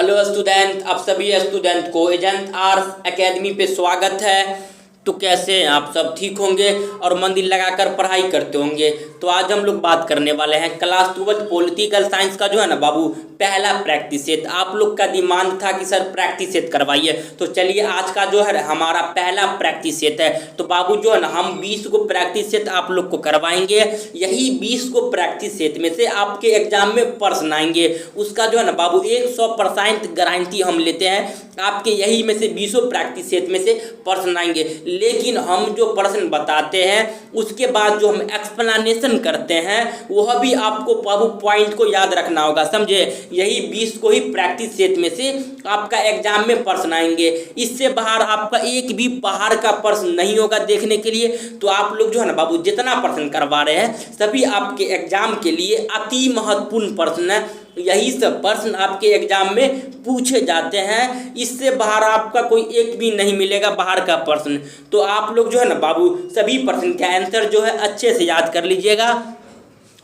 Hello student, आप सभी student को एजेंट आर्ट्स एकेडमी पे स्वागत है। तो कैसे हैं आप सब? ठीक होंगे और मन दिल लगाकर पढ़ाई करते होंगे। तो आज हम लोग बात करने वाले हैं क्लास 12 पॉलिटिकल साइंस का जो है ना बाबू पहला प्रैक्टिस सेट। आप लोग का डिमांड था कि सर प्रैक्टिस सेट करवाइए, तो चलिए आज का जो है हमारा पहला प्रैक्टिस सेट है। तो बाबू जो है ना हम 20 को प्रैक्टिस सेट आप लोग को करवाएंगे। यही 20 को प्रैक्टिस सेट में से आपके एग्जाम में प्रश्न आएंगे, उसका जो है ना बाबू 100% गारंटी हम लेते हैं। आपके यही में से 20 प्रैक्टिस सेट में से प्रश्न आएंगे, लेकिन हम जो प्रश्न बताते हैं उसके बाद जो हम एक्सप्लेनेशन करते हैं वह भी आपको बाबू पॉइंट को याद रखना होगा, समझे। यही 20 को ही प्रैक्टिस सेट में से आपका एग्जाम में प्रश्न आएंगे। इससे बाहर आपका एक भी बाहर का प्रश्न नहीं होगा देखने के लिए। तो आप लोग जो है ना बाबू जितना प्रश्न करवा रहे हैं सभी आपके एग्जाम के लिए अति महत्वपूर्ण प्रश्न है। यही सब प्रश्न आपके एग्जाम में पूछे जाते हैं, इससे बाहर आपका कोई एक भी नहीं मिलेगा बाहर का प्रश्न। तो आप लोग जो है ना बाबू सभी प्रश्न का आंसर जो है अच्छे से याद कर लीजिएगा।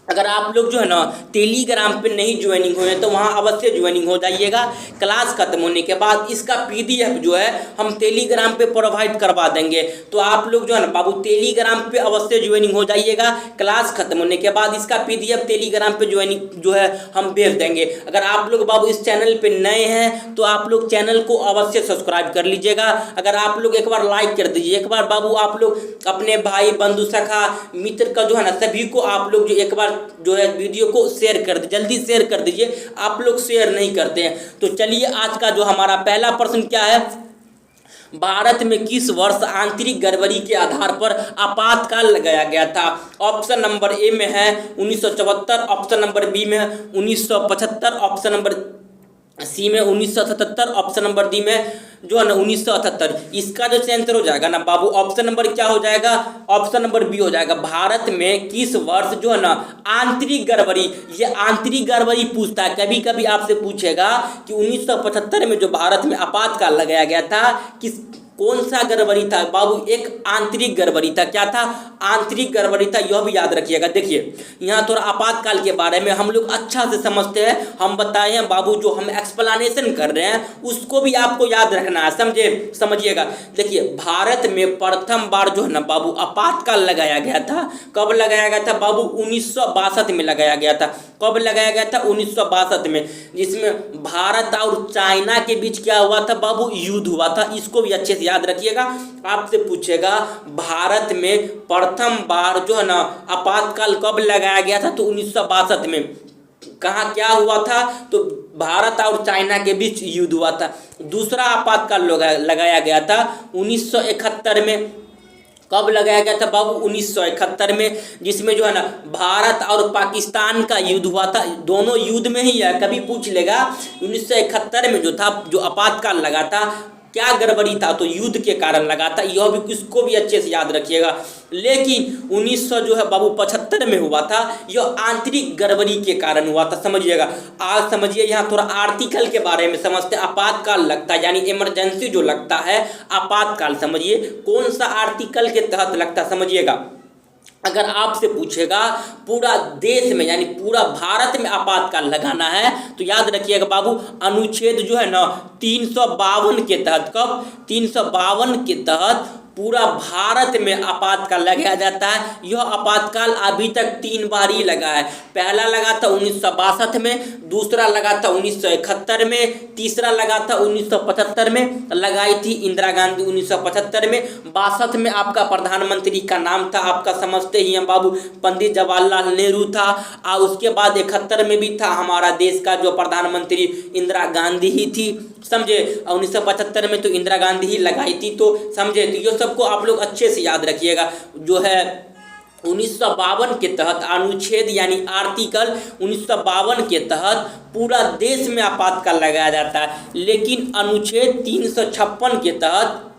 अगर आप लोग जो है ना टेलीग्राम पे नहीं ज्वाइनिंग हुए तो वहाँ अवश्य ज्वाइनिंग हो जाइएगा। क्लास खत्म होने के बाद इसका पीडीएफ जो है हम टेलीग्राम पे प्रोवाइड करवा देंगे। तो आप लोग जो है ना बाबू टेलीग्राम पे अवश्य ज्वाइनिंग हो जाइएगा। क्लास खत्म होने के बाद इसका पीडीएफ टेलीग्राम पे ज्वाइनिंग जो है हम भेज देंगे। अगर आप लोग बाबू इस चैनल पर नए हैं तो आप लोग चैनल को अवश्य सब्सक्राइब कर लीजिएगा। अगर आप लोग एक बार लाइक कर दीजिए, एक बार बाबू आप लोग अपने भाई बंधु सखा मित्र का जो है ना सभी को आप लोग जो एक बार जो है वीडियो को शेयर कर दीजिए, जल्दी शेयर कर दीजिए। आप लोग शेयर नहीं करते हैं। तो चलिए आज का जो हमारा पहला प्रश्न क्या है, भारत में किस वर्ष आंतरिक गड़बड़ी के आधार पर आपातकाल लगाया गया था? ऑप्शन नंबर ए में है 1974, ऑप्शन नंबर बी में है 1975, ऑप्शन नंबर सी में 1977, ऑप्शन नंबर डी में जो है ना 1978। इसका जो आंसर हो जाएगा ना बाबू ऑप्शन नंबर क्या हो जाएगा? ऑप्शन नंबर बी हो जाएगा। भारत में किस वर्ष जो है ना आंतरिक गड़बड़ी, ये आंतरिक गड़बड़ी पूछता है। कभी कभी आपसे पूछेगा कि 1975 में जो भारत में आपातकाल लगाया गया था किस कौन सा गड़बड़ी था बाबू? एक आंतरिक गड़बड़ी था। क्या था? आंतरिक गड़बड़ी था, यह भी याद रखिएगा। देखिए यहाँ थोड़ा आपातकाल के बारे में हम लोग अच्छा से समझते हैं, हम बताए हैं बाबू। जो हम एक्सप्लेनेशन कर रहे हैं उसको भी आपको याद रखना है, समझे, समझिएगा। देखिए भारत में प्रथम बार जो है ना बाबू आपातकाल लगाया गया था। कब लगाया गया था बाबू? 1962 में लगाया गया था। कब लगाया गया था? 1962 में, जिसमें भारत और चाइना के बीच क्या हुआ था बाबू? युद्ध हुआ था। इसको भी अच्छे से याद रखिएगा। आपसे पूछेगा भारत में प्रथम बार जो है ना आपातकाल कब लगाया गया था? तो 1962 में। कहाँ क्या हुआ था? तो भारत और चाइना के बीच युद्ध हुआ था। दूसरा आपातकाल लगाया गया था 1971 में। कब लगाया गया था बाबू? 1971 में, जिसमें जो है ना भारत और पाकिस्तान का युद्ध हुआ था। दोनों युद्ध में ही है, कभी पूछ लेगा। 1971 में जो था, जो आपातकाल लगा था, क्या गड़बड़ी था? तो युद्ध के कारण लगा था। यह भी किसको भी अच्छे से याद रखिएगा। लेकिन 1900 जो है बाबू 75 में हुआ था, यह आंतरिक गड़बड़ी के कारण हुआ था, समझिएगा। आज समझिए, यहाँ थोड़ा आर्टिकल के बारे में समझते हैं। आपातकाल लगता है यानी इमरजेंसी जो लगता है आपातकाल, समझिए कौन सा आर्टिकल के तहत लगता है, समझिएगा। अगर आपसे पूछेगा पूरा देश में यानी पूरा भारत में आपातकाल लगाना है तो याद रखिएगा बाबू अनुच्छेद जो है ना 352 के तहत। कब? 352 के तहत पूरा भारत में आपातकाल लगाया जाता है। यह आपातकाल अभी तक 3 बार ही लगा है। पहला लगा था 1962 में, दूसरा लगा था 1971 में, तीसरा लगा था 1975 में। लगाई थी इंदिरा गांधी 1975 में। 62 में आपका प्रधानमंत्री का नाम था, आपका समझते ही हैं बाबू, पंडित जवाहरलाल नेहरू था। और उसके बाद 71 में भी था हमारा देश का जो प्रधानमंत्री इंदिरा गांधी ही थी, समझे। 1975 में तो इंदिरा गांधी ही लगाई थी, तो समझे। तो ये सबको आप लोग अच्छे से याद रखिएगा। जो है 1952 के तहत अनुच्छेद यानी आर्टिकल 1952 के तहत पूरा देश में आपातकाल लगाया जाता है। लेकिन अनुच्छेद 356 के तहत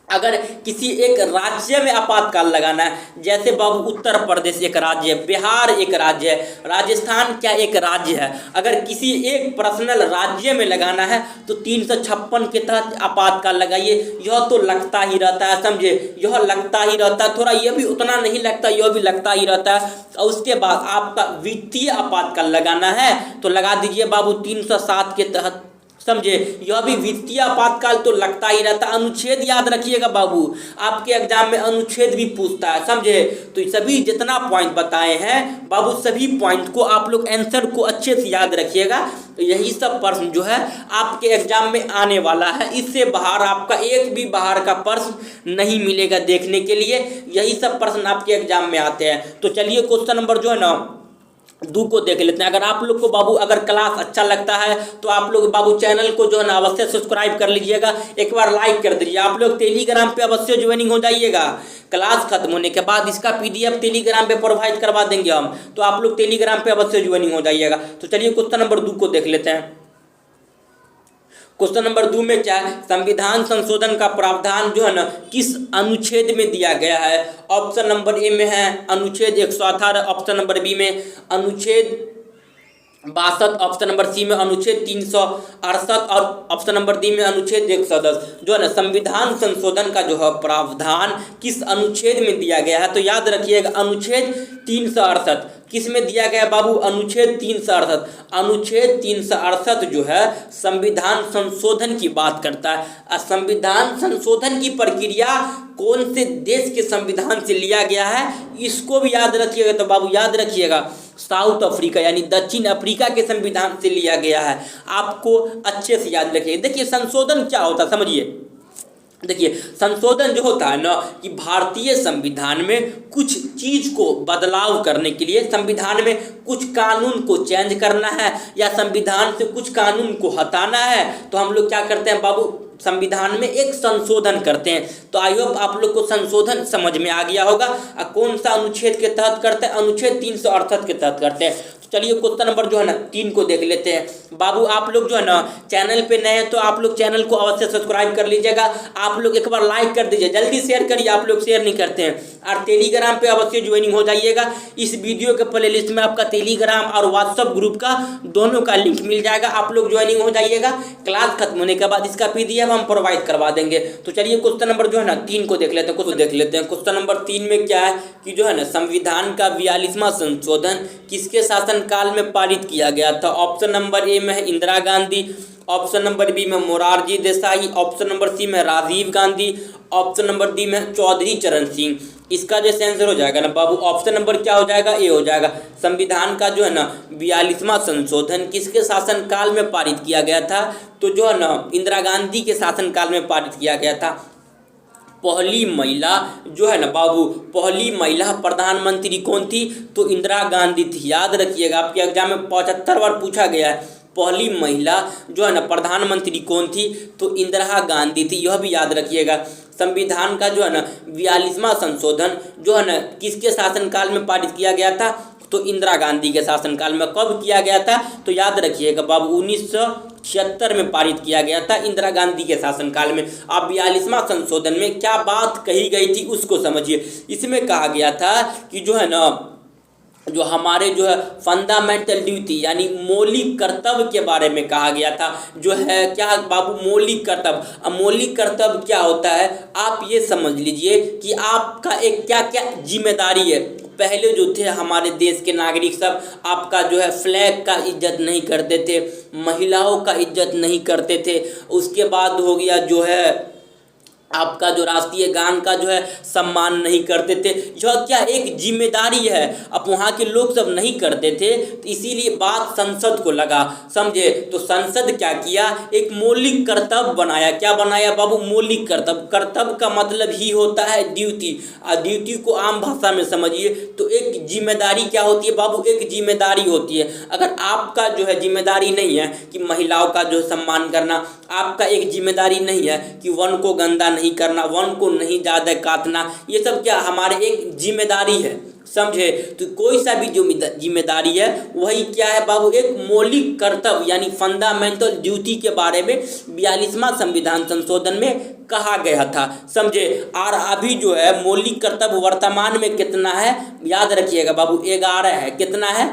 अगर किसी एक राज्य में आपातकाल लगाना है, जैसे बाबू उत्तर प्रदेश एक राज्य है, बिहार एक राज्य है, राजस्थान क्या एक राज्य है, अगर किसी एक पर्सनल राज्य में लगाना है तो 356 के तहत आपातकाल लगाइए। यह तो लगता ही रहता है, समझे, यह लगता ही रहता है। थोड़ा यह भी उतना नहीं लगता, यह भी लगता ही रहता है। और उसके बाद आपका वित्तीय आपातकाल लगाना है तो लगा दीजिए बाबू 307 के तहत। समझे। यह भी वित्तीय आपातकाल तो लगता ही रहता। अनुच्छेद याद रखिएगा बाबू, आपके एग्जाम में अनुच्छेद भी पूछता है, समझे। तो सभी जितना पॉइंट बताए हैं बाबू, सभी पॉइंट को आप लोग आंसर को अच्छे से याद रखिएगा। तो यही सब प्रश्न जो है आपके एग्जाम में आने वाला है। इससे बाहर आपका एक भी बाहर का प्रश्न नहीं मिलेगा देखने के लिए। यही सब प्रश्न आपके एग्जाम में आते हैं। तो चलिए क्वेश्चन नंबर जो है ना 2 को देख लेते हैं। अगर आप लोग को बाबू अगर क्लास अच्छा लगता है तो आप लोग बाबू चैनल को जो है ना अवश्य सब्सक्राइब कर लीजिएगा, एक बार लाइक कर दीजिए। आप लोग टेलीग्राम पे अवश्य ज्वाइनिंग हो जाइएगा। क्लास खत्म होने के बाद इसका PDF टेलीग्राम पे प्रोवाइड करवा देंगे हम, तो आप लोग टेलीग्राम पे अवश्य ज्वाइनिंग हो जाइएगा। तो चलिए क्वेश्चन नंबर 2 को देख लेते हैं। क्वेश्चन नंबर 2 में क्या है, संविधान संशोधन का प्रावधान जो है ना किस अनुच्छेद में दिया गया है। ऑप्शन नंबर ए में है अनुच्छेद 118, ऑप्शन नंबर बी में अनुच्छेद 62, ऑप्शन नंबर सी में अनुच्छेद 368 और ऑप्शन नंबर डी में अनुच्छेद 110। जो है ना संविधान संशोधन का जो है प्रावधान किस अनुच्छेद में दिया गया है, तो याद रखिएगा अनुच्छेद 368। किस में दिया गया बाबू, अनुच्छेद 368। अनुच्छेद 368 जो है संविधान संशोधन की बात करता है। संविधान संशोधन की प्रक्रिया कौन से देश के संविधान से लिया गया है, इसको भी याद रखिएगा। तो बाबू याद रखिएगा साउथ अफ्रीका यानी दक्षिण अफ्रीका के संविधान से लिया गया है। आपको अच्छे से याद रखिएगा। देखिए संशोधन क्या होता है समझिए। देखिए संशोधन जो होता है ना कि भारतीय संविधान में कुछ चीज को बदलाव करने के लिए, संविधान में कुछ कानून को चेंज करना है या संविधान से कुछ कानून को हटाना है, तो हम लोग क्या करते हैं बाबू, संविधान में एक संशोधन करते हैं। तो आई होप आप लोग को संशोधन समझ में आ गया होगा। कौन सा अनुच्छेद के तहत करते हैं, अनुच्छेद 368 के तहत करते हैं। चलिए क्वेश्चन नंबर जो है ना 3 को देख लेते हैं। बाबू आप लोग जो है ना चैनल पे नए हैं तो आप लोग चैनल को अवश्य सब्सक्राइब कर लीजिएगा। आप लोग एक बार लाइक कर दीजिए, जल्दी शेयर करिए, आप लोग शेयर नहीं करते हैं। और टेलीग्राम पे अवश्य ज्वाइनिंग हो जाइएगा। इस वीडियो के प्लेलिस्ट में आपका टेलीग्राम और व्हाट्सअप ग्रुप का दोनों का लिंक मिल जाएगा, आप लोग ज्वाइनिंग हो जाइएगा। क्लास खत्म होने के बाद इसका PDF हम प्रोवाइड करवा देंगे। तो चलिए क्वेश्चन नंबर जो है ना 3 को देख लेते हैं। क्वेश्चन नंबर 3 में क्या है कि जो है ना संविधान का 42वां संशोधन किसके शासन काल में पारित किया गया था। ऑप्शन नंबर ए में है Indira Gandhi, option number B में Morarji Desai, option number C में Rajiv Gandhi, option number D में चौधरी चरण सिंह। इसका जो आंसर हो जाएगा ना बाबू, ऑप्शन नंबर क्या हो जाएगा, ए हो जाएगा। संविधान का जो है ना 42वां संशोधन किसके शासन काल में पारित किया गया था, तो जो है ना इंदिरा गांधी के शासन काल में पारित किया गया था। पहली महिला जो है ना बाबू, पहली महिला प्रधानमंत्री कौन थी, तो इंदिरा गांधी थी। याद रखिएगा आपके एग्जाम में 75 बार पूछा गया है। पहली महिला जो है ना प्रधानमंत्री कौन थी, तो इंदिरा गांधी थी, यह भी याद रखिएगा। संविधान का जो है ना 42वां संशोधन जो है ना किसके शासनकाल में पारित किया गया था, तो इंदिरा गांधी के शासनकाल में। कब किया गया था, तो याद रखिएगा बाबू 1976 में पारित किया गया था इंदिरा गांधी के शासनकाल में। अब 42वां संशोधन में क्या बात कही गई थी उसको समझिए। इसमें कहा गया था कि जो है ना जो हमारे जो है फंडामेंटल ड्यूटी यानी मौलिक कर्तव्य के बारे में कहा गया था। जो है क्या बाबू, मौलिक कर्तव्य। अब मौलिक कर्तव्य क्या होता है, आप ये समझ लीजिए कि आपका एक क्या क्या जिम्मेदारी है। पहले जो थे हमारे देश के नागरिक सब आपका जो है फ्लैग का इज्जत नहीं करते थे, महिलाओं का इज्जत नहीं करते थे। उसके बाद हो गया जो है आपका जो राष्ट्रीय गान का जो है सम्मान नहीं करते थे। यह क्या एक जिम्मेदारी है, अब वहाँ के लोग सब नहीं करते थे, तो इसीलिए बात संसद को लगा, समझे। तो संसद क्या किया, एक मौलिक कर्तव्य बनाया। क्या बनाया बाबू, मौलिक कर्तव्य। कर्तव्य का मतलब ही होता है ड्यूटी, और ड्यूटी को आम भाषा में समझिए तो एक जिम्मेदारी क्या होती है बाबू, एक जिम्मेदारी होती है। अगर आपका जो है जिम्मेदारी नहीं है कि महिलाओं का जो सम्मान करना, आपका एक जिम्मेदारी नहीं है कि वन को गंदा नहीं करना, वन को नहीं ज़्यादा काटना, ये सब क्या हमारे एक जिम्मेदारी है, समझे। तो कोई सा भी जो जिम्मेदारी है वही क्या है बाबू, एक मौलिक कर्तव्य यानी फंडामेंटल ड्यूटी के बारे में 42वां संविधान संशोधन में कहा गया था, समझे। और अभी जो है मौलिक कर्तव्य वर्तमान में कितना है, याद रखिएगा बाबू 11 है। कितना है,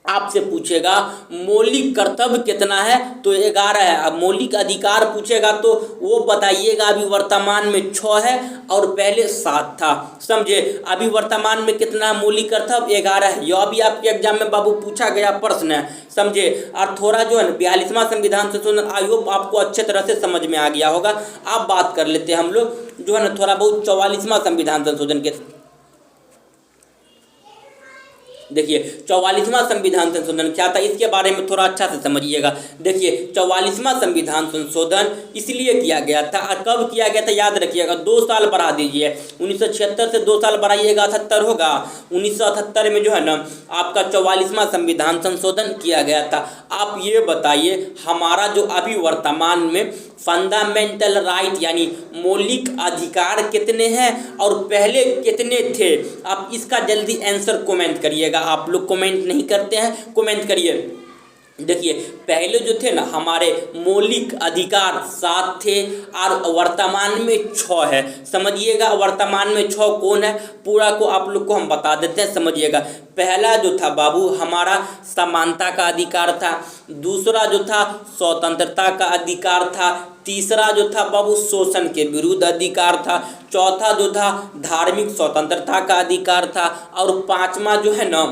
आपसे पूछेगा मौलिक कर्तव्य कितना है, तो 11 है। अब मौलिक अधिकार पूछेगा तो वो बताइएगा। अभी वर्तमान में 6 है और पहले 7 था, समझे। अभी वर्तमान में कितना मौलिक कर्तव्य? 11 है। यह भी आपके एग्जाम में बाबू पूछा गया प्रश्न है, समझे। और थोड़ा जो है 42वां संविधान संशोधन, आई होप आपको अच्छे तरह से समझ में आ गया होगा। आप बात कर लेते हैं हम लोग जो है ना थोड़ा बहुत 44वां संविधान संशोधन के। देखिए 44वां संविधान संशोधन क्या था, इसके बारे में थोड़ा अच्छा से समझिएगा। देखिए 44वां संविधान संशोधन इसलिए किया गया था, और कब किया गया था याद रखिएगा। 2 साल बढ़ा दीजिए, 1976 से 2 साल बढ़ाइएगा 78 होगा। 1978 में जो है ना आपका 44वां संविधान संशोधन किया गया था। आप ये बताइए हमारा जो अभी वर्तमान में फंडामेंटल राइट यानी मौलिक अधिकार कितने हैं और पहले कितने थे? आप इसका जल्दी आंसर कमेंट करिएगा। आप लोग कमेंट नहीं करते हैं, कमेंट करिए। देखिए पहले जो थे ना हमारे मौलिक अधिकार 7 थे और वर्तमान में 6 है, समझिएगा। वर्तमान में 6 कौन है पूरा को आप लोग को हम बता देते हैं, समझिएगा। पहला जो था बाबू हमारा समानता का अधिकार था, दूसरा जो था स्वतंत्रता का अधिकार था, तीसरा जो था बाबू शोषण के विरुद्ध अधिकार था, चौथा जो था धार्मिक स्वतंत्रता का अधिकार था, और 5वां जो है ना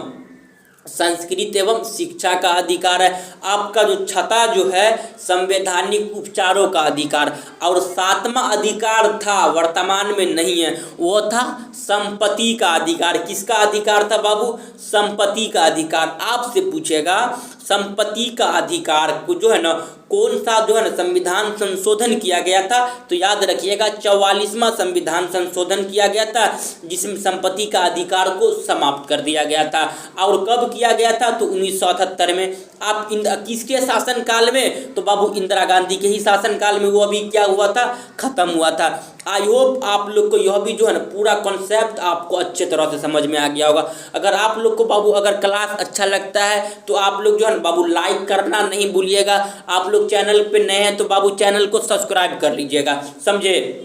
संस्कृत एवं शिक्षा का अधिकार है। आपका जो 6था जो है संवैधानिक उपचारों का अधिकार, और 7वां अधिकार था वर्तमान में नहीं है, वो था संपत्ति का अधिकार। किसका अधिकार था बाबू? संपत्ति का अधिकार। आपसे पूछेगा संपत्ति का अधिकार को जो है ना कौन सा जो है ना संविधान संशोधन किया गया था, तो याद रखिएगा 44वां संविधान संशोधन किया गया था, जिसमें संपत्ति का अधिकार को समाप्त कर दिया गया था। और कब किया गया था? तो 1978 में। आप किसके शासनकाल में? तो बाबू इंदिरा गांधी के ही शासनकाल में वो अभी क्या हुआ था, खत्म हुआ था। आई होप आप लोग को यह भी जो है ना पूरा कॉन्सेप्ट आपको अच्छे तरह से समझ में आ गया होगा। अगर आप लोग को बाबू अगर क्लास अच्छा लगता है तो आप लोग जो है ना बाबू लाइक करना नहीं भूलिएगा। आप लोग चैनल पे नए हैं तो बाबू चैनल को सब्सक्राइब कर लीजिएगा, समझे।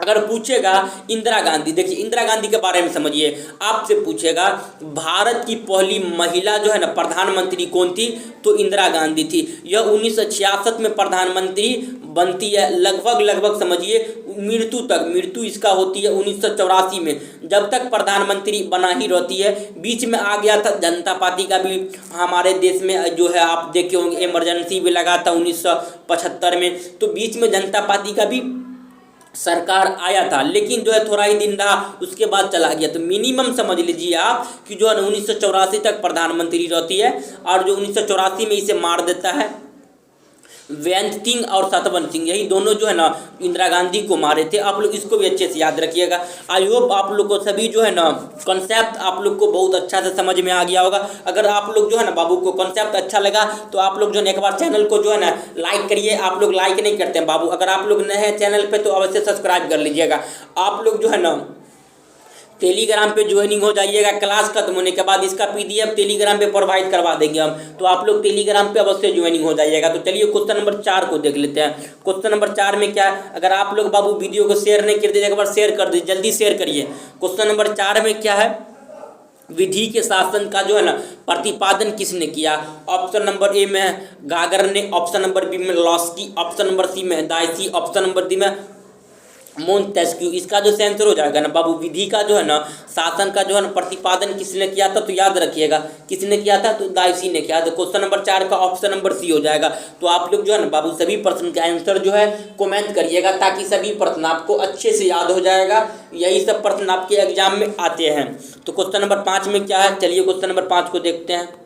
अगर पूछेगा इंदिरा गांधी, देखिए इंदिरा गांधी के बारे में समझिए। आपसे पूछेगा भारत की पहली महिला जो है ना प्रधानमंत्री कौन थी, तो इंदिरा गांधी थी। यह 1966 में प्रधानमंत्री बनती है, लगभग समझिए मृत्यु तक। मृत्यु इसका होती है 1984 में, जब तक प्रधानमंत्री बना ही रहती है। बीच में आ गया था जनता पार्टी का भी हमारे देश में जो है, आप देखे होंगे इमरजेंसी भी लगा था 1975 में, तो बीच में जनता पार्टी का भी सरकार आया था, लेकिन जो है थोड़ा ही दिन रहा, उसके बाद चला गया। तो मिनिमम समझ लीजिए आप कि जो है 1984 तक प्रधानमंत्री रहती है, और जो 1984 में इसे मार देता है वैंत सिंह और सतवंत सिंह, यही दोनों जो है ना इंदिरा गांधी को मारे थे। आप लोग इसको भी अच्छे से याद रखिएगा। आई होप आप लोग को सभी जो है ना कॉन्सेप्ट आप लोग को बहुत अच्छा से समझ में आ गया होगा। अगर आप लोग जो है ना बाबू को कॉन्सेप्ट अच्छा लगा तो आप लोग जो है एक बार चैनल को जो है ना लाइक करिए। आप लोग लाइक नहीं करते हैं बाबू। अगर आप लोग नए हैं चैनल पर तो अवश्य सब्सक्राइब कर लीजिएगा। आप लोग जो है ना टेलीग्राम पे ज्वाइनिंग हो जाइएगा। क्लास खत्म होने के बाद इसका पीडीएफ टेलीग्राम पे प्रोवाइड करवा देंगे हम, तो आप लोग टेलीग्राम पे अवश्य ज्वाइनिंग हो जाइएगा। तो चलिए क्वेश्चन नंबर 4 को देख लेते हैं। क्वेश्चन नंबर 4 में क्या है, अगर आप लोग बाबू वीडियो को शेयर नहीं कर दीजिए, एक बार शेयर कर दीजिए, जल्दी शेयर करिए। क्वेश्चन नंबर 4 में क्या है, विधि के शासन का जो है ना प्रतिपादन किसने किया? ऑप्शन नंबर ए में है गागर ने, ऑप्शन नंबर बी में लॉस्की, ऑप्शन नंबर सी में दाइसी, ऑप्शन नंबर डी में मोंटेस्क्यू। इसका जो आंसर हो जाएगा ना बाबू विधि का जो है ना शासन का जो है ना प्रतिपादन किसने किया था, तो याद रखिएगा किसने किया था, तो दाइसी ने किया था। क्वेश्चन नंबर 4 का ऑप्शन नंबर सी हो जाएगा। तो आप लोग जो है ना बाबू सभी प्रश्न का आंसर जो है कमेंट करिएगा, ताकि सभी प्रश्न आपको अच्छे से याद हो जाएगा। यही सब प्रश्न आपके एग्जाम में आते हैं। तो क्वेश्चन नंबर 5 में क्या है, चलिए क्वेश्चन नंबर 5 को देखते हैं।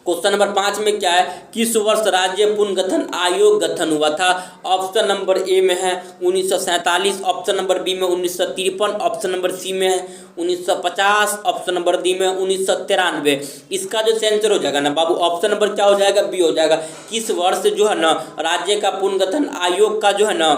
क्वेश्चन नंबर 5 में क्या है, किस वर्ष राज्य पुनर्गठन आयोग गठन हुआ था? ऑप्शन नंबर ए में है 1947, ऑप्शन नंबर बी में 1953, ऑप्शन नंबर सी में है 1950, ऑप्शन नंबर डी में 1993। इसका जो आंसर हो जाएगा ना बाबू ऑप्शन नंबर क्या हो जाएगा, बी हो जाएगा। किस वर्ष जो है ना राज्य का पुनर्गठन आयोग का जो है ना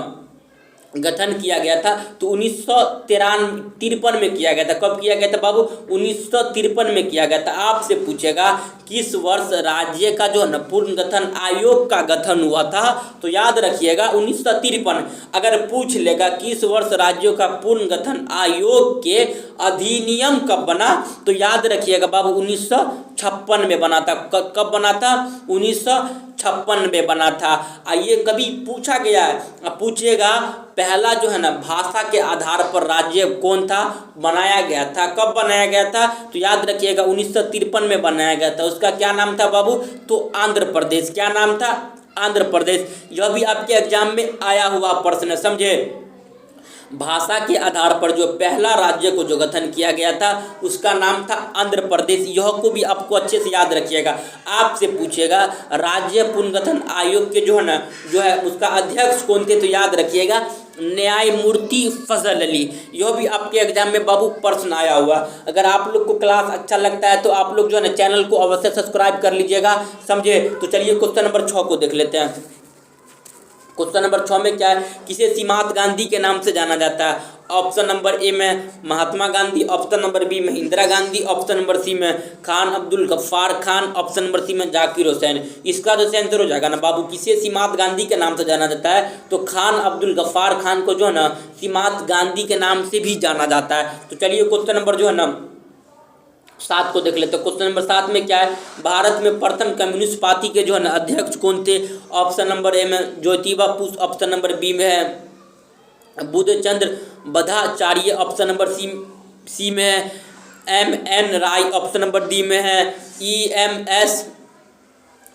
गठन किया गया था, तो 1953 में किया गया था। कब किया गया था बाबू? 1953 में किया गया था। आपसे पूछेगा किस वर्ष राज्य का जो है ना पुनर्गठन आयोग का गठन हुआ था, तो याद रखिएगा 1953। अगर पूछ लेगा किस वर्ष राज्यों का पुनर्गठन आयोग के अधिनियम कब बना, तो याद रखिएगा बाबू 1956 में बना था। कब बना था? 1956 में बना था। ये कभी पूछा गया है, अब पूछिएगा पहला जो है ना भाषा के आधार पर राज्य कौन था बनाया गया था, कब बनाया गया था, तो याद रखिएगा 1953 में बनाया गया था। उसका क्या नाम था बाबू? तो आंध्र प्रदेश। क्या नाम था? आंध्र प्रदेश। यह भी आपके एग्जाम में आया हुआ प्रश्न है, समझे। भाषा के आधार पर जो पहला राज्य को जो गठन किया गया था उसका नाम था आंध्र प्रदेश। यह को भी आपको अच्छे से याद रखिएगा। आपसे पूछेगा राज्य पुनर्गठन आयोग के जो है उसका अध्यक्ष कौन थे, तो याद रखिएगा न्यायमूर्ति फजल अली। यह भी आपके एग्जाम में बाबू प्रश्न आया हुआ। अगर आप लोग को क्लास अच्छा लगता है तो आप लोग जो है ना चैनल को अवश्य सब्सक्राइब कर लीजिएगा, समझे। तो चलिए क्वेश्चन नंबर 6 को देख लेते हैं। क्वेश्चन नंबर 6 में क्या है? किसे सीमांत गांधी के नाम से जाना जाता है? ऑप्शन नंबर ए में Mahatma Gandhi, option number B में Indira Gandhi, option number C में Khan Abdul Ghaffar Khan, option number C में जाकिर हुसैन। इसका जो आंसर हो जाएगा ना बाबू, किसे सीमांत गांधी के नाम से जाना जाता है, तो खान अब्दुल गफ्फार खान को जो है ना सीमांत गांधी के नाम से भी जाना जाता है। तो चलिए क्वेश्चन नंबर जो है ना 7 को देख लेते हैं। क्वेश्चन नंबर 7 में क्या है? भारत में प्रथम कम्युनिस्ट पार्टी के जो है ना अध्यक्ष कौन थे? ऑप्शन नंबर ए में Jyotiba Phule, option number B में है बुद्धचंद्र बधाचार्य, ऑप्शन नंबर सी में है MN राय, ऑप्शन नंबर डी में है EMS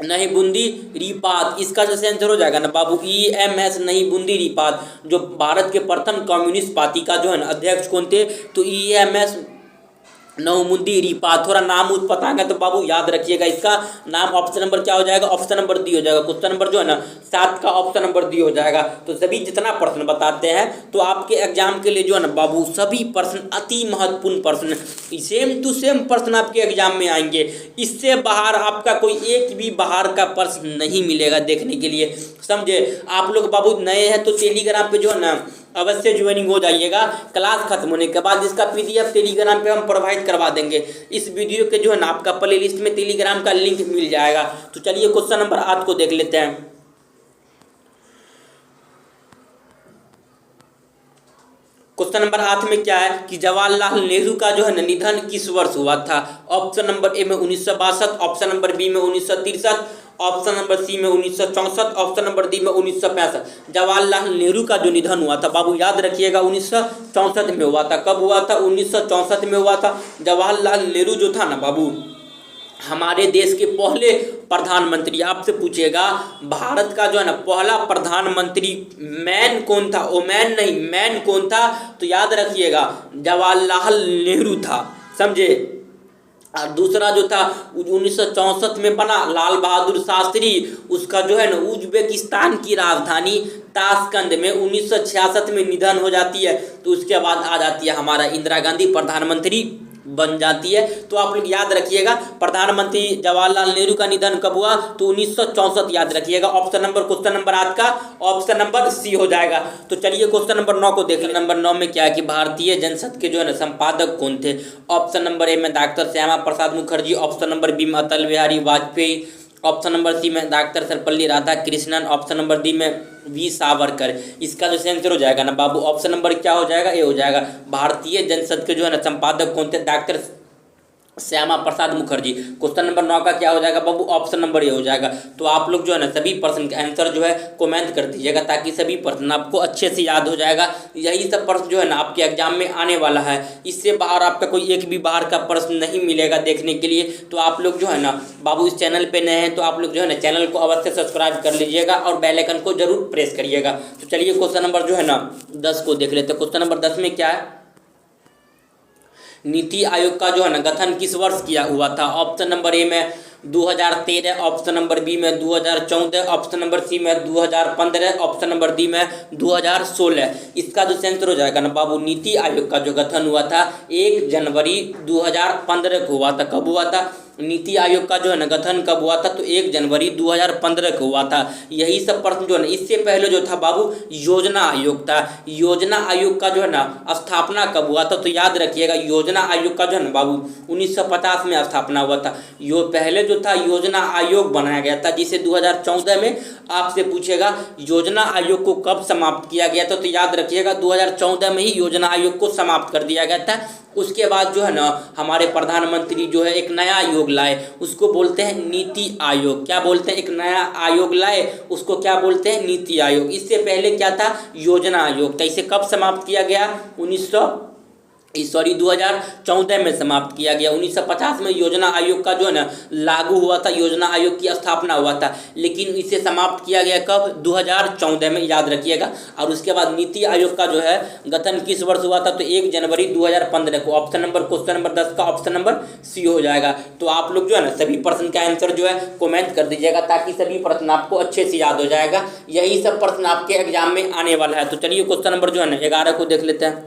नहीं बूंदी रिपात। इसका जो आंसर हो जाएगा ना बाबू EMS नहीं बूंदी रिपात। जो भारत के प्रथम कम्युनिस्ट पार्टी का जो है ना अध्यक्ष कौन थे, तो EMS नवमुंदी रिपात। थोड़ा नाम उस पता है तो बाबू याद रखिएगा, इसका नाम ऑप्शन नंबर क्या हो जाएगा? ऑप्शन नंबर डी हो जाएगा। क्वेश्चन नंबर जो है ना 7 का ऑप्शन नंबर डी हो जाएगा। तो सभी जितना प्रश्न बताते हैं तो आपके एग्जाम के लिए जो है ना बाबू सभी प्रश्न अति महत्वपूर्ण प्रश्न, सेम टू सेम प्रश्न आपके एग्जाम में आएंगे। इससे बाहर आपका कोई एक भी बाहर का प्रश्न नहीं मिलेगा देखने के लिए, समझे। आप लोग बाबू नए हैं तो टेलीग्राम पे जो है ना अवश्य ज्वाइनिंग हो जाइएगा। क्लास खत्म होने के बाद इसका PDF टेलीग्राम पे हम प्रोवाइड करवा देंगे। इस वीडियो के जो है ना आपका प्ले लिस्ट में टेलीग्राम का लिंक मिल जाएगा। तो चलिए क्वेश्चन नंबर 8 को देख लेते हैं। क्वेश्चन नंबर 8 में क्या है कि जवाहरलाल नेहरू का जो है ना निधन किस वर्ष हुआ था? ऑप्शन नंबर ए में 1962, ऑप्शन नंबर बी में 1963, ऑप्शन नंबर सी में 1964, ऑप्शन नंबर डी में 1965। जवाहरलाल नेहरू का जो निधन हुआ था बाबू याद रखिएगा 1964 में हुआ था। कब हुआ था? 1964 में हुआ था। जवाहरलाल नेहरू जो था ना बाबू हमारे देश के पहले प्रधानमंत्री। आपसे पूछेगा भारत का जो है ना पहला प्रधानमंत्री मैन कौन था? ओमैन नहीं, मैन कौन था? तो याद रखिएगा जवाहरलाल नेहरू था, समझे। और दूसरा जो था 1964 में बना लाल बहादुर शास्त्री, उसका जो है ना उज्बेकिस्तान की राजधानी ताशकंद में 1966 में निधन हो जाती है। तो उसके बाद आ जाती है हमारा इंदिरा गांधी प्रधानमंत्री बन जाती है। तो आप लोग याद रखिएगा प्रधानमंत्री जवाहरलाल नेहरू का निधन कब हुआ? तो 1964 याद रखिएगा। ऑप्शन नंबर क्वेश्चन नंबर 8 का ऑप्शन नंबर सी हो जाएगा। तो चलिए क्वेश्चन नंबर 9 को देख लें। नंबर 9 में क्या है कि भारतीय जनसंघ के जो है ना संपादक कौन थे? ऑप्शन नंबर ए में doctor Shyama Prasad Mukherjee, option number B में Atal Bihari Vajpayee, option number C में doctor Sarvepalli Radhakrishnan, option number D में वी सावरकर। इसका जो आंसर हो जाएगा ना बाबू ऑप्शन नंबर क्या हो जाएगा? ए हो जाएगा। भारतीय जनसंघ के जो है ना संपादक कौन थे? Doctor Shyama Prasad Mukherjee. Question number 9 का क्या हो जाएगा बाबू? ऑप्शन नंबर ए हो जाएगा। तो आप लोग जो है ना सभी प्रश्न का आंसर जो है कमेंट कर दीजिएगा ताकि सभी प्रश्न आपको अच्छे से याद हो जाएगा। यही सब प्रश्न जो है ना आपके एग्जाम में आने वाला है। इससे बाहर आपका कोई एक भी बाहर का प्रश्न नहीं मिलेगा देखने के लिए। तो आप लोग जो है ना बाबू इस चैनल पर नए हैं तो आप लोग जो है ना चैनल को अवश्य सब्सक्राइब कर लीजिएगा और बेल आइकन को जरूर प्रेस करिएगा। तो चलिए क्वेश्चन नंबर जो है ना 10 को देख लेते हैं। क्वेश्चन नंबर 10 में क्या है? नीति आयोग का जो है ना गठन किस वर्ष किया हुआ था? ऑप्शन नंबर ए में 2013, ऑप्शन नंबर बी में 2014, ऑप्शन नंबर सी में 2015, ऑप्शन नंबर डी में 2016। इसका जो आंसर हो जाएगा ना बाबू नीति आयोग का जो गठन हुआ था 1 जनवरी 2015 को हुआ था। कब हुआ था? नीति आयोग का जो है ना गठन कब हुआ था, तो 1 जनवरी 2015 को हुआ था। यही सब प्रश्न जो है ना, इससे पहले जो था बाबू योजना आयोग था। योजना आयोग का जो है ना स्थापना कब हुआ था, तो याद रखिएगा योजना आयोग का जो है ना बाबू 1950 में स्थापना हुआ था। यो पहले जो था योजना आयोग बनाया गया था, जिसे 2014 में आपसे पूछेगा योजना आयोग को कब समाप्त किया गया था, तो याद रखिएगा 2014 में ही योजना आयोग को समाप्त कर दिया गया था। उसके बाद जो है ना हमारे प्रधानमंत्री जो है एक नया आयोग लाए, उसको बोलते हैं नीति आयोग। क्या बोलते हैं, एक नया आयोग लाए, उसको क्या बोलते हैं, नीति आयोग। इससे पहले क्या था, योजना आयोग था। इसे कब समाप्त किया गया, 2014 में समाप्त किया गया। 1950 में योजना आयोग का जो है ना लागू हुआ था, योजना आयोग की स्थापना हुआ था, लेकिन इसे समाप्त किया गया कब, 2014 में, याद रखिएगा। और उसके बाद नीति आयोग का जो है गठन किस वर्ष हुआ था, तो 1 जनवरी 2015 को। ऑप्शन नंबर क्वेश्चन नंबर 10 का ऑप्शन नंबर सी हो जाएगा। तो आप लोग जो है ना सभी प्रश्न का आंसर जो है कमेंट कर दीजिएगा, ताकि सभी प्रश्न आपको अच्छे से याद हो जाएगा। यही सब प्रश्न आपके एग्जाम में आने वाला है। तो चलिए क्वेश्चन नंबर जो है ना 11 को देख लेते हैं।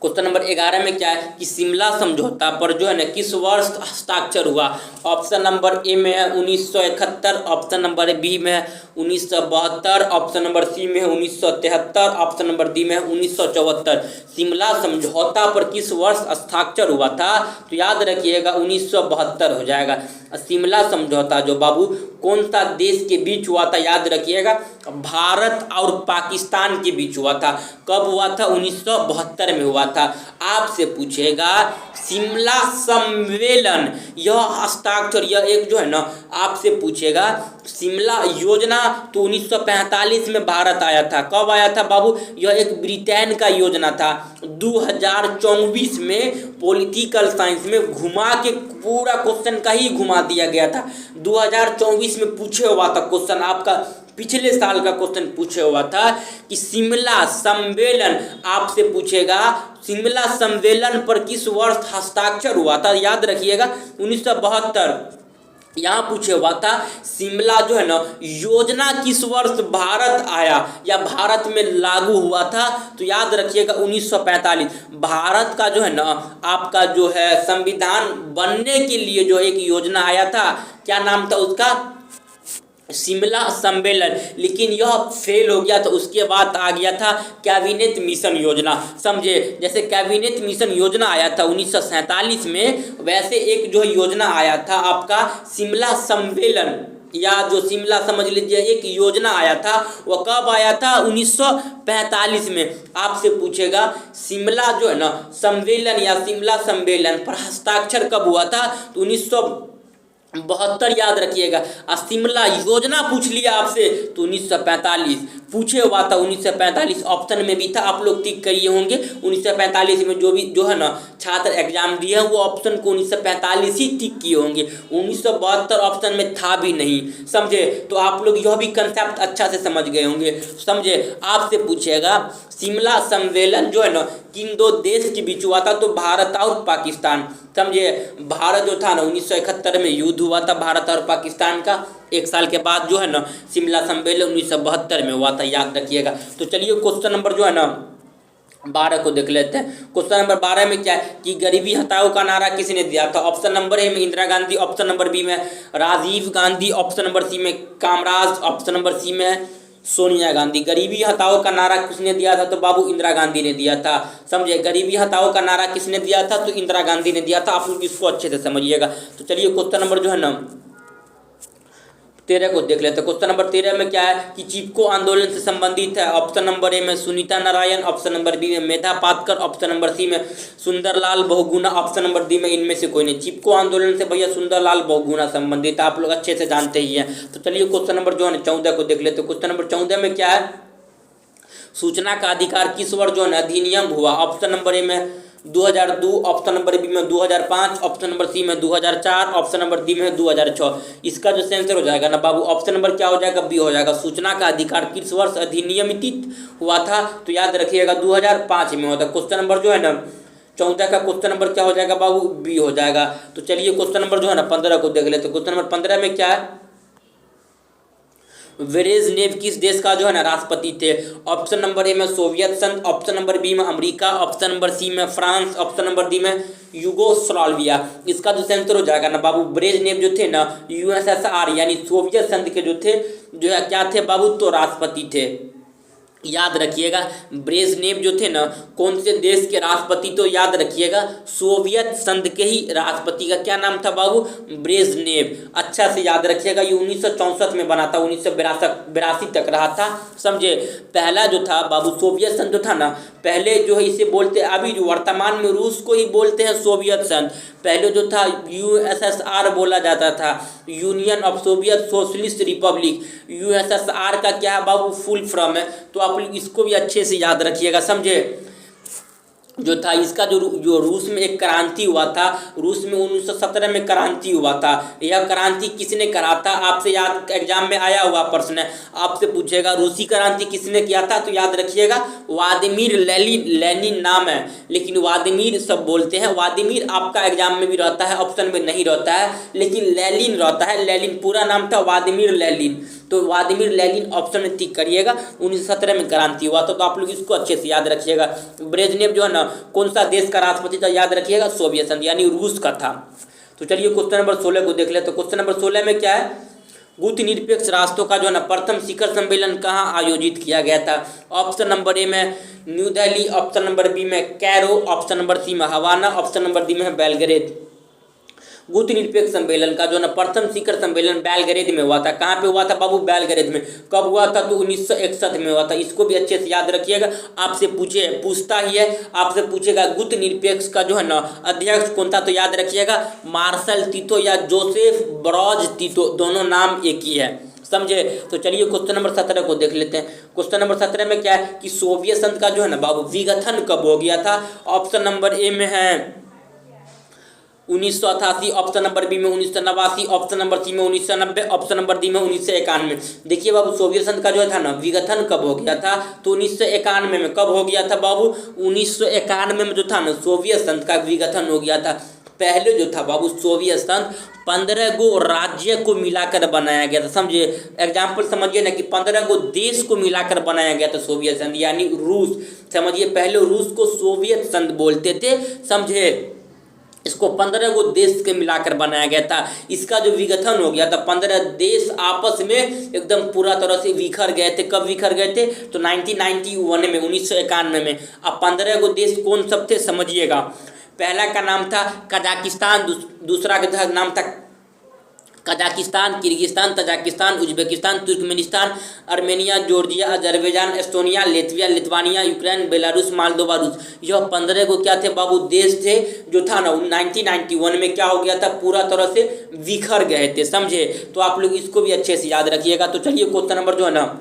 क्वेश्चन नंबर 11 में क्या है कि शिमला समझौता पर जो है ना किस वर्ष हस्ताक्षर हुआ। ऑप्शन नंबर ए में है 1971, ऑप्शन नंबर बी में है 1972, ऑप्शन नंबर सी में है 1973, ऑप्शन नंबर डी में है 1974। शिमला समझौता पर किस वर्ष हस्ताक्षर हुआ था, तो याद रखिएगा 1972 हो जाएगा। शिमला समझौता जो बाबू कौन सा देश के बीच हुआ था, याद रखिएगा भारत और पाकिस्तान के बीच हुआ था। कब हुआ था, 1972 में हुआ था। आपसे पूछेगा शिमला सम्मेलन, यह हस्ताक्षर, यह एक जो है ना आपसे पूछेगा शिमला योजना, तो 1945 में भारत आया था। कब आया था बाबू, यह एक ब्रिटेन का योजना था। 2024 में पॉलिटिकल साइंस में घुमा के पूरा क्वेश्चन का ही घुमा दिया गया था। 2024 में पूछे हुआ था क्वेश्चन, आपका पिछले साल का क्वेश्चन पूछे हुआ था कि शिमला सम्मेलन, आपसे पूछेगा शिमला सम्मेलन पर किस वर्ष हस्ताक्षर हुआ था, याद रखिएगा 1972। यहाँ पूछे हुआ था शिमला जो है ना योजना किस वर्ष भारत आया या भारत में लागू हुआ था, तो याद रखिएगा 1945। भारत का जो है ना आपका जो है संविधान बनने के लिए जो एक योजना आया था, क्या नाम था उसका, शिमला सम्मेलन, लेकिन यह फेल हो गया। तो उसके बाद आ गया था कैबिनेट मिशन योजना, समझे। जैसे कैबिनेट मिशन योजना आया था 1947 में, वैसे एक जो योजना आया था आपका शिमला सम्मेलन, या जो शिमला समझ लीजिए एक योजना आया था, वह कब आया था, 1945 में। आपसे पूछेगा शिमला जो है ना सम्मेलन या शिमला सम्मेलन पर हस्ताक्षर कब हुआ था, तो 1972 याद रखिएगा। शिमला योजना पूछ लिया आपसे तो 1945 पूछे हुआ था, 1945 ऑप्शन में भी था, आप लोग टिक करिए होंगे। 1945 में जो भी जो है ना छात्र एग्जाम दिए हैं वो ऑप्शन को 1945 ही टिक किए होंगे, 1972 ऑप्शन में था भी नहीं, समझे। तो आप लोग यह भी कंसेप्ट अच्छा से समझ गए होंगे, समझे। आपसे पूछेगा शिमला सम्मेलन जो है ना किन दो देश के बीच हुआ था, तो भारत और पाकिस्तान, समझे। भारत जो था ना 1971 में युद्ध हुआ था भारत और पाकिस्तान का, एक साल के बाद जो है ना शिमला सम्मेलन 1972 में हुआ था, याद रखिएगा। तो चलिए क्वेश्चन नंबर जो है ना 12 को देख लेते हैं। क्वेश्चन नंबर 12 में क्या है कि गरीबी हटाओ का नारा किसने दिया था। ऑप्शन नंबर ए में Indira Gandhi, option number B में Rajiv Gandhi, option number C में कामराज, ऑप्शन नंबर सी में सोनिया गांधी। गरीबी हटाओ का नारा किसने दिया था, तो बाबू इंदिरा गांधी ने दिया था, समझे। गरीबी हटाओ का नारा किसने दिया था, तो इंदिरा गांधी ने दिया था। आप लोग इसको अच्छे से समझिएगा। तो चलिए क्वेश्चन नंबर जो है ना 13 को देख लेते हैं। क्वेश्चन नंबर 13 में क्या है कि चिपको आंदोलन से संबंधित है। ऑप्शन नंबर ए में Sunita Narayan, option number B में Medha Patkar, option number C में Sundarlal Bahuguna, option number D में इनमें से कोई नहीं। चिपको आंदोलन से भैया सुंदरलाल बहुगुणा संबंधित, आप लोग अच्छे से जानते ही हैं। तो चलिए क्वेश्चन नंबर जो है 14 को देख लेते हैं। क्वेश्चन नंबर 14 में क्या है, सूचना का अधिकार किस वर्ष जो है अधिनियम हुआ। ऑप्शन नंबर ए में 2002, ऑप्शन नंबर बी में 2005, ऑप्शन नंबर सी में 2004, ऑप्शन नंबर डी में 2006। इसका जो आंसर हो जाएगा ना बाबू, ऑप्शन नंबर क्या हो जाएगा, बी हो जाएगा। सूचना का अधिकार किस वर्ष अधिनियमित हुआ था, तो याद रखिएगा 2005 में होता है। क्वेश्चन नंबर जो है ना 14 का क्वेश्चन नंबर क्या हो जाएगा बाबू, बी हो जाएगा। तो चलिए क्वेश्चन नंबर जो है ना 15 को देख लेते। क्वेश्चन नंबर 15 में क्या है, ब्रेजनेव किस देश का जो है ना राष्ट्रपति थे? ऑप्शन नंबर ए में सोवियत संघ, ऑप्शन नंबर बी में अमेरिका, ऑप्शन नंबर सी में फ्रांस, ऑप्शन नंबर डी में यूगोस्लाविया। इसका जो आंसर हो जाएगा ना बाबू, ब्रेजनेव जो थे ना यूएसएसआर यानी सोवियत संघ के जो थे, जो है क्या थे बाबू, तो राष्ट्रपति थे। याद रखिएगा ब्रेजनेव जो थे ना कौन से देश के राष्ट्रपति, तो याद रखिएगा सोवियत संघ के ही राष्ट्रपति का क्या नाम था बाबू, ब्रेजनेव। अच्छा से याद रखिएगा, ये 1964 में बना था, 1982 तक रहा था, समझे। पहला जो था बाबू सोवियत संघ जो था ना, पहले जो है इसे बोलते, अभी जो वर्तमान में रूस को ही बोलते हैं सोवियत संघ, पहले जो था यूएसएसआर बोला जाता था, union of Soviet socialist Republic. USSR का क्या है बाबू, फुल फॉर्म है, तो आप इसको भी अच्छे से याद रखिएगा, समझे। जो था इसका जो रूस में एक क्रांति हुआ था, रूस में 1917 में क्रांति हुआ था। यह क्रांति किसने करा था, आपसे याद एग्जाम में आया हुआ प्रश्न है, आपसे पूछेगा रूसी क्रांति किसने किया था, तो याद रखिएगा व्लादिमीर लेनिन नाम है, लेकिन व्लादिमीर सब बोलते हैं। व्लादिमीर आपका एग्जाम में भी रहता है, ऑप्शन में नहीं रहता है, लेकिन लेनिन रहता है। लेनिन पूरा नाम था व्लादिमीर लेनिन, तो व्लादिमीर लेनिन ऑप्शन में टिक करिएगा। 1917 में क्रांति हुआ था, तो आप लोग इसको अच्छे से याद रखिएगा। ब्रेजनेव जो है ना कौन सा देश का राष्ट्रपति था, याद रखिएगा सोवियत संघ यानी रूस का था। तो चलिए क्वेश्चन नंबर 16 को देख ले। तो क्वेश्चन नंबर 16 में क्या है, गुटनिरपेक्ष राष्ट्रों का जो है ना प्रथम शिखर सम्मेलन कहाँ आयोजित किया गया था? ऑप्शन नंबर ए में New Delhi, option number B में कैरो, ऑप्शन नंबर सी में हवाना, ऑप्शन नंबर डी में बेलग्रेड। गुटनिरपेक्ष सम्मेलन का जो ना प्रथम शिखर सम्मेलन बेलग्रेड में हुआ था। कहाँ पे हुआ था बाबू, बेलग्रेड में। कब हुआ था, तो 1961 में हुआ था। इसको भी अच्छे से याद रखिएगा, आपसे पूछता ही है, आपसे पूछेगा गुटनिरपेक्ष का जो है ना अध्यक्ष कौन था, तो याद रखिएगा मार्शल टिटो या जोसेफ ब्रॉज टिटो, दोनों नाम एक ही है, समझे। तो चलिए क्वेश्चन नंबर 17 को देख लेते हैं। क्वेश्चन नंबर 17 में क्या है कि सोवियत संघ का जो है ना बाबू विघटन कब हो गया था? ऑप्शन नंबर ए में है 1988, ऑप्शन नंबर बी में 1989, ऑप्शन नंबर सी में 1990, ऑप्शन नंबर डी में 1991। देखिए बाबू सोवियत संघ का जो था ना विघटन कब हो गया था, तो 1991 में। कब हो गया था बाबू, 1991 में जो था ना सोवियत संघ का विघटन हो गया था। पहले जो था बाबू सोवियत संघ 15 गो राज्य को मिलाकर बनाया गया था, समझे। एग्जाम्पल समझिए ना कि 15 गो देश को मिलाकर बनाया गया था सोवियत संघ यानी रूस, समझिए। पहले रूस को सोवियत संघ बोलते थे, समझे। इसको 15 गो देश के मिलाकर बनाया गया था। इसका जो विघटन हो गया था, 15 देश आपस में एकदम पूरा तरह से बिखर गए थे। कब बिखर गए थे, तो 1991 में, 1991 में। अब 15 गो देश कौन सब थे समझिएगा। पहला का नाम था कजाकिस्तान, दूसरा का नाम था Kazakhstan, Kyrgyzstan, Tajikistan, Uzbekistan, Turkmenistan, Armenia, Georgia, Azerbaijan, Estonia, Latvia, Lithuania, Ukraine, Belarus, Moldova, रूस। यह 15 को क्या थे बाबू देश थे, जो था ना 1991 में क्या हो गया था, पूरा तरह से बिखर गए थे, समझे। तो आप लोग इसको भी अच्छे से याद रखिएगा। तो चलिए क्वेश्चन नंबर जो है ना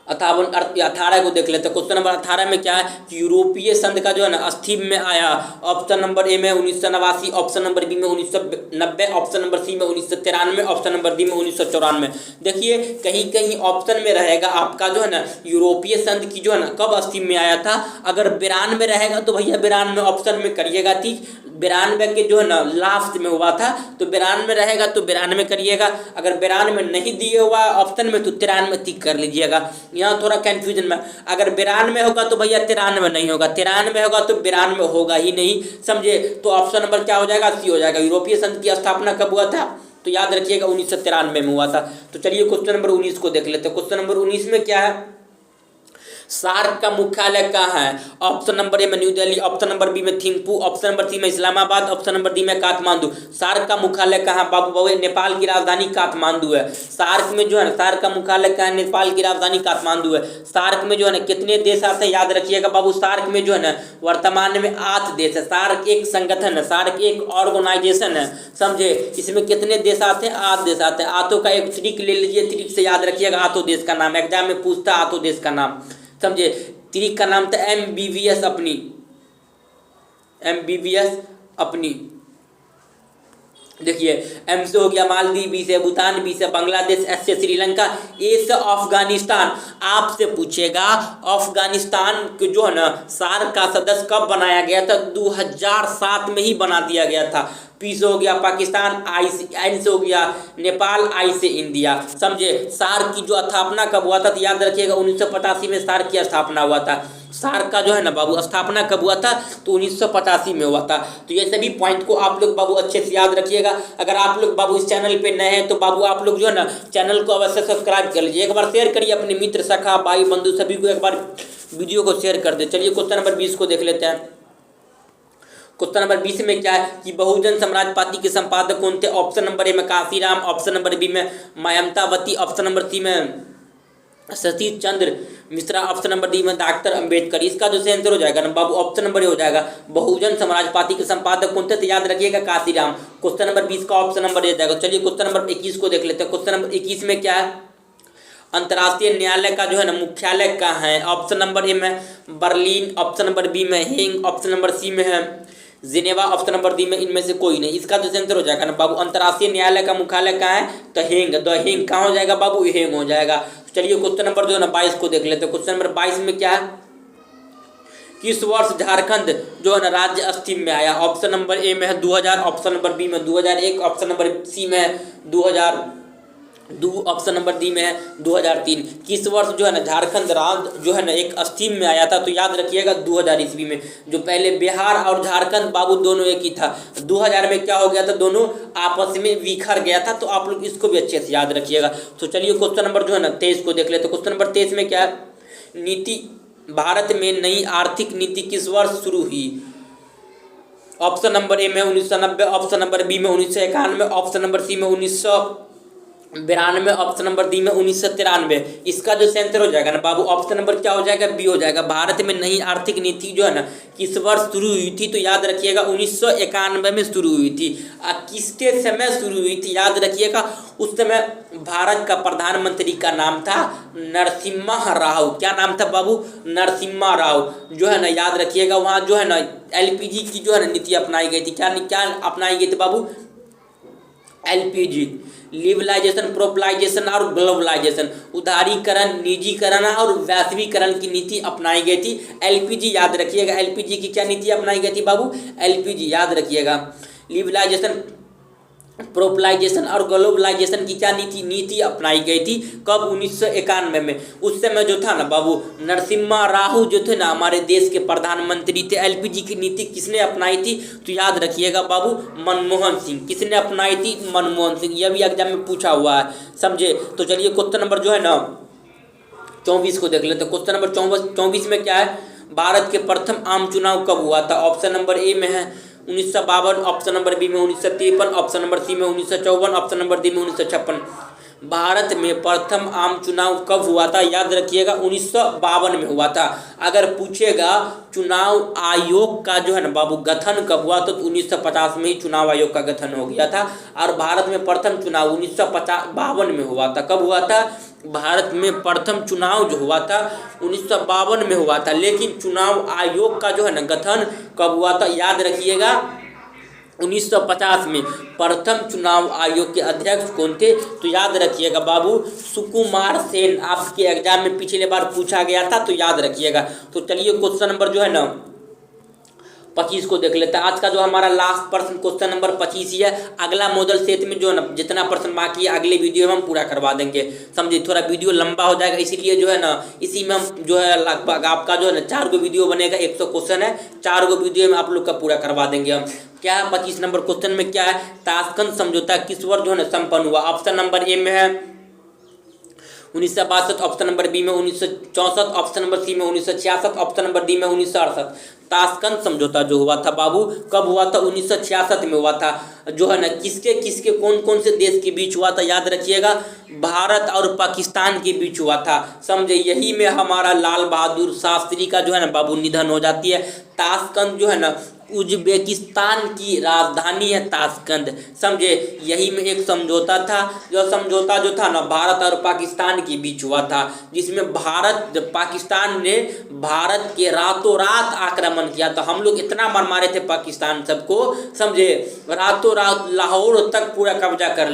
18 को देख लेते हैं। क्वेश्चन नंबर 18 में क्या है कि यूरोपीय संघ का जो है ना अस्तित्व में आया। ऑप्शन नंबर ए में 1989, ऑप्शन नंबर बी में 1990, ऑप्शन नंबर सी में 1993, ऑप्शन नंबर डी में 1994। देखिए कहीं कहीं ऑप्शन में रहेगा आपका जो है ना यूरोपीय संघ की जो है ना कब अस्तित्व में आया था। अगर 92 में रहेगा तो भैया 92 ऑप्शन में करिएगा, ठीक। 92 के जो है ना लास्ट में हुआ था, तो 92 में रहेगा तो 92 करिएगा। अगर 92 में नहीं दिए हुआ ऑप्शन में तो 93 टिक कर लीजिएगा। यहाँ थोड़ा कंफ्यूजन में, अगर 92 होगा तो भैया 93 नहीं होगा, 93 होगा तो 92 होगा ही नहीं, समझे। तो ऑप्शन नंबर क्या हो जाएगा, सी हो जाएगा। यूरोपीय संघ की स्थापना कब हुआ था, तो याद रखिएगा 1993 में हुआ था। तो चलिए क्वेश्चन नंबर 19 को देख लेते हैं। क्वेश्चन नंबर 19 में क्या है, सार्क का मुख्यालय कहाँ है? ऑप्शन नंबर ए में New Delhi, option number B में थिम्पू, ऑप्शन नंबर सी में इस्लामाबाद, ऑप्शन नंबर डी में काठमांडू। सार्क का मुख्यालय कहाँ बाबू बाबू, नेपाल की राजधानी काठमांडू है। सार्क में जो है ना सार्क का मुख्यालय कहाँ है, नेपाल की राजधानी काठमांडू है। सार्क में जो है ना कितने देश आते हैं, याद रखिएगा बाबू। सार्क में जो है ना वर्तमान में 8 देश है। सार्क एक संगठन है, सार्क एक ऑर्गेनाइजेशन है, समझे। इसमें कितने देश आते हैं, 8 देश आते हैं। आठों का एक ट्रिक ले लीजिए, ट्रिक से याद रखिएगा आठों देश का नाम, एग्जाम में पूछता है आठों देश का नाम, समझे। ट्रिक का नाम था MBBS अपनी, MBBS अपनी। देखिए एम से हो गया मालदीव, बी से भूटान, बी से बांग्लादेश, एस से श्रीलंका, ए से अफगानिस्तान। आपसे पूछेगा अफगानिस्तान को जो है ना सार्क का सदस्य कब बनाया गया था, 2007 में ही बना दिया गया था। पी से हो गया पाकिस्तान, आई से एन से हो गया नेपाल, आई से इंडिया। समझे। सार्क की जो स्थापना कब हुआ था तो याद रखिएगा 1985 में सार्क की स्थापना हुआ था। सार्क का जो है ना बाबू स्थापना कब हुआ था तो 1985 में हुआ था। तो ये सभी पॉइंट को आप लोग बाबू अच्छे से याद रखिएगा। अगर आप लोग बाबू इस चैनल पे नए हैं तो बाबू आप लोग जो है ना चैनल को अवश्य सब्सक्राइब कर लीजिए। एक बार शेयर करिए अपने मित्र, सखा, भाई, बंधु सभी को एक बार वीडियो को शेयर कर दे। चलिए क्वेश्चन नंबर 20 को देख लेते हैं। क्वेश्चन नंबर 20 में क्या है कि बहुजन समाज पार्टी के संपादक कौन थे? ऑप्शन नंबर ए में कांशीराम, ऑप्शन नंबर बी में मायावती, ऑप्शन नंबर सी में Satish Chandra Mishra, option number D में डॉक्टर अंबेडकर। इसका जो आंसर हो जाएगा ना बाबू ऑप्शन नंबर ए हो जाएगा। बहुजन समाज पार्टी के संपादक कौन थे तो याद रखिएगा कांशीराम। क्वेश्चन नंबर 20 का ऑप्शन नंबर ए जाएगा। चलिए क्वेश्चन नंबर 21 को देख लेते हैं। क्वेश्चन नंबर 21 में क्या है? अंतर्राष्ट्रीय न्यायालय का जो है ना मुख्यालय कहाँ है? ऑप्शन नंबर ए में बर्लिन, ऑप्शन नंबर बी में हेग, ऑप्शन नंबर सी में है जिनेवा, ऑप्शन नंबर डी में इनमें से कोई नहीं। इसका जो आंसर हो जाएगा ना बाबू अंतर्राष्ट्रीय न्यायालय का मुख्यालय कहाँ है तो हेग, द हेग कहाँ हो जाएगा बाबू? हेग हो जाएगा। चलिए क्वेश्चन नंबर जो है ना 22 को देख लेते हैं। क्वेश्चन नंबर 22 में क्या है? किस वर्ष झारखंड जो है ना राज्य अस्तित्व में आया? ऑप्शन नंबर ए में है 2000, ऑप्शन नंबर बी में 2001, ऑप्शन नंबर सी में है 2002, ऑप्शन नंबर डी में है 2003। किस वर्ष जो है ना झारखंड राज्य जो है ना एक अस्तित्व में आया था तो याद रखिएगा 2000 ईस्वी में। जो पहले बिहार और झारखंड बाबू दोनों एक ही था, 2000 में क्या हो गया था दोनों आपस में बिखर गया था। तो आप लोग इसको भी अच्छे से याद रखिएगा। तो चलिए क्वेश्चन नंबर जो है ना 23 को देख लेते। क्वेश्चन नंबर 23 में क्या है? नीति भारत में नई आर्थिक नीति किस वर्ष शुरू हुई? ऑप्शन नंबर ए में 1990, ऑप्शन नंबर बी में 1991, ऑप्शन नंबर सी में 1992, ऑप्शन नंबर डी में 1993। इसका जो आंसर हो जाएगा ना बाबू ऑप्शन नंबर क्या हो जाएगा? बी हो जाएगा। भारत में नई आर्थिक नीति जो है ना किस वर्ष शुरू हुई थी तो याद रखिएगा 1991 में शुरू हुई थी। किसके समय शुरू हुई थी याद रखिएगा? उस समय भारत का प्रधानमंत्री का नाम था नरसिम्हा राव। क्या नाम था बाबू? नरसिम्हा राव जो है ना याद रखिएगा। वहाँ जो है ना एलपीजी की जो है ना नीति अपनाई गई थी। क्या अपनाई गई थी बाबू? एलपीजी, लिबरलाइजेशन, प्रोपलाइजेशन और ग्लोबलाइजेशन, उदारीकरण, निजीकरण और वैश्वीकरण की नीति अपनाई गई थी। एलपीजी याद रखिएगा। एलपीजी की क्या नीति अपनाई गई थी बाबू? एलपीजी याद रखिएगा। लिबरलाइजेशन, प्रोपलाइजेशन और ग्लोबलाइजेशन की क्या नीति अपनाई गई थी कब? 1991 में। उस समय जो था ना बाबू नरसिम्हा राव जो थे ना हमारे देश के प्रधानमंत्री थे। एलपीजी की नीति किसने अपनाई थी तो याद रखिएगा बाबू मनमोहन सिंह। किसने अपनाई थी? मनमोहन सिंह। यह भी एग्जाम में पूछा हुआ है, समझे। तो चलिए क्वेश्चन नंबर जो है ना 24 को देख लेते हैं। क्वेश्चन नंबर 24 में क्या है? भारत के प्रथम आम चुनाव कब हुआ था? ऑप्शन नंबर ए में है 1952, ऑप्शन नंबर बी में 1953, ऑप्शन नंबर सी में 1954, ऑप्शन नंबर डी में 1956। भारत में प्रथम आम चुनाव कब हुआ था? याद रखिएगा 1952 में हुआ था। अगर पूछेगा चुनाव आयोग का जो है ना बाबू गठन कब हुआ तो 1950 में ही चुनाव आयोग का गठन हो गया था। और भारत में प्रथम चुनाव 1952 में हुआ था। कब हुआ था? भारत में प्रथम चुनाव जो हुआ था 1952 में हुआ था। लेकिन चुनाव आयोग का जो है ना गठन कब हुआ था? याद रखिएगा 1950 में। प्रथम चुनाव आयोग के अध्यक्ष कौन थे तो याद रखिएगा बाबू सुकुमार सेन। आपके एग्जाम में पिछले बार पूछा गया था तो याद रखिएगा। तो चलिए क्वेश्चन नंबर जो है ना 25 को देख लेते हैं। आज का जो हमारा लास्ट प्रश्न क्वेश्चन नंबर 25 ही है। अगला मॉडल सेट में जो है ना जितना प्रश्न बाकी है अगले वीडियो में हम पूरा करवा देंगे, समझे। थोड़ा वीडियो लंबा हो जाएगा इसीलिए जो है ना इसी में हम जो है लगभग आपका जो है ना 4 गो वीडियो बनेगा। 100 क्वेश्चन है, 4 गो वीडियो में आप लोग का पूरा करवा देंगे हम। क्या है 25 नंबर क्वेश्चन में क्या है? ताशकंद समझौता किस वर्ष जो है ना संपन्न हुआ? ऑप्शन नंबर ए में है 1962, ऑप्शन नंबर बी में 1964, ऑप्शन नंबर सी में 1966, ऑप्शन नंबर डी में 1968। ताशकंद समझौता जो हुआ था बाबू कब हुआ था? 1966 में हुआ था। जो है ना किसके कौन कौन से देश के बीच हुआ था? याद रखिएगा भारत और पाकिस्तान के बीच हुआ था, समझे। यही में हमारा लाल बहादुर शास्त्री का जो है ना बाबू निधन हो जाती है। ताशकंद जो है ना उज्बेकिस्तान की राजधानी है ताशकंद, समझे। यही में एक समझौता था। जो समझौता जो था ना भारत और पाकिस्तान के बीच हुआ था, जिसमें पाकिस्तान ने भारत के रातों रात आक्रमण किया। तो हम लोग इतना मार मारे थे पाकिस्तान सबको, समझे, रातों रात लाहौर तक पूरा कब्जा कर लिया।